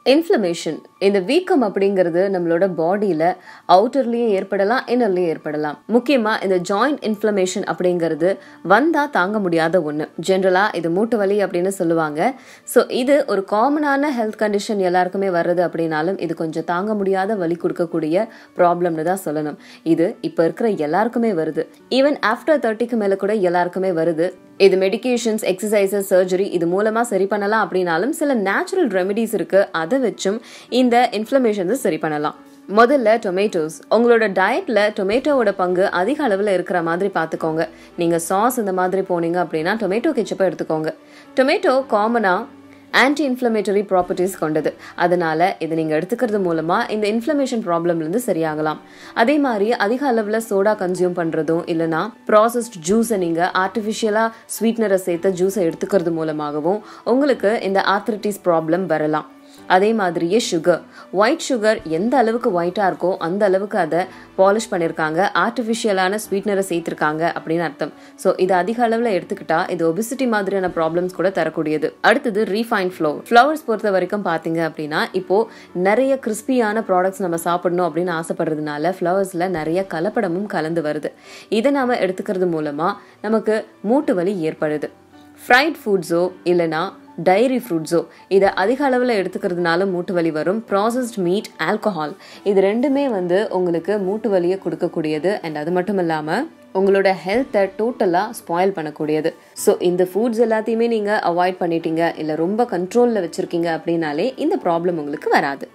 Inflammation இந்த வீக்கம் அப்படிங்கிறது நம்மளோட பாடியில அவுட்டர்லயே ஏற்படலாம், இன்னர்லயே ஏற்படலாம். முக்கியமா இந்த ஜாயிண்ட் இன்ஃப்ளமேஷன் அப்படிங்கிறது வந்தா தாங்க முடியாத ஒண்ணு. ஜென்ரலா இது மூட்டு வலி அப்படின்னு சொல்லுவாங்க. ஸோ இது ஒரு காமனான ஹெல்த் கண்டிஷன், எல்லாருக்குமே வர்றது அப்படின்னாலும் இது கொஞ்சம் தாங்க முடியாத வலி கொடுக்கக்கூடிய ப்ராப்ளம்னு தான் சொல்லணும். இது இப்ப இருக்கிற எல்லாருக்குமே வருது. ஈவன் ஆஃப்டர் 30க்கு மேல கூட எல்லாருக்குமே வருது. இது மெடிகேஷன்ஸ், எக்ஸசைசஸ், சர்ஜரி இது மூலமா சரி பண்ணலாம் அப்படின்னாலும் சில நேச்சுரல் ரெமெடிஸ் இருக்கு. அதை வச்சும் இந்த இன்ஃப்ளமேஷன் சரி பண்ணலாம். முதல்ல டொமேட்டோஸ். உங்களோட டயட்ல டொமேட்டோவோட பங்கு அதிக அளவில் இருக்கிற மாதிரி பார்த்துக்கோங்க. நீங்க சாஸ் இந்த மாதிரி போனீங்க அப்படின்னா டொமேட்டோ கெச்சப்பை எடுத்துக்கோங்க. டொமேட்டோ காமனா ஆன்டி இன்ஃப்ளமேட்டரி ப்ராப்பர்ட்டிஸ் கொண்டது. அதனால இது நீங்க எடுத்துக்கிறது மூலமா இந்த இன்ஃப்ளமேஷன் ப்ராப்ளம்ல இருந்து சரியாகலாம். அதே மாதிரி அதிக அளவுல சோடா கன்சியூம் பண்றதும் இல்லைன்னா ப்ராசஸ்ட் ஜூஸை நீங்க ஆர்டிஃபிஷியலா ஸ்வீட்னரை சேர்த்த ஜூஸை எடுத்துக்கிறது மூலமாகவும் உங்களுக்கு இந்த ஆர்த்ரிட்டிஸ் ப்ராப்ளம் வரலாம். அதே மாதிரியே சுகர், ஒயிட் சுகர் எந்த அளவுக்கு ஒயிட்டா இருக்கோ அந்த அளவுக்கு அதை பாலிஷ் பண்ணிருக்காங்க, ஆர்டிஃபிஷியலான ஸ்வீட்னரை சேர்த்திருக்காங்க அப்படின்னு அர்த்தம். ஸோ இது அதிக அளவில் எடுத்துக்கிட்டா இது ஒபிசிட்டி மாதிரியான ப்ராப்ளம்ஸ் கூட தரக்கூடியது. அடுத்தது ரீஃபைன் ஃப்ளவர். ஃப்ளவர்ஸ் பொறுத்த வரைக்கும் பார்த்தீங்க அப்படின்னா இப்போ நிறைய கிறிஸ்பியான ப்ராடக்ட்ஸ் நம்ம சாப்பிடணும் அப்படின்னு ஆசைப்படுறதுனால ஃப்ளவர்ஸ்ல நிறைய கலப்படமும் கலந்து வருது. இதை நாம எடுத்துக்கிறது மூலமா நமக்கு மூட்டு வலி ஏற்படுது. ஃப்ரைட் ஃபுட்ஸோ இல்லைன்னா டைரி ஃப்ரூட்ஸோ இதை அதிக அளவில் எடுத்துக்கிறதுனால மூட்டு வலி வரும். ப்ராசஸ்ட் மீட், ஆல்கஹால் இது ரெண்டுமே உங்களுக்கு மூட்டு வலியை கொடுக்கக்கூடியது. அண்ட் அது மட்டும் இல்லாமல் உங்களோட ஹெல்த்தை டோட்டலாக ஸ்பாயில் பண்ணக்கூடியது. ஸோ இந்த ஃபுட்ஸ் எல்லாத்தையுமே நீங்கள் அவாய்ட் பண்ணிட்டீங்க இல்லை ரொம்ப கண்ட்ரோலில் வச்சுருக்கீங்க அப்படின்னாலே இந்த ப்ராப்ளம் உங்களுக்கு வராது.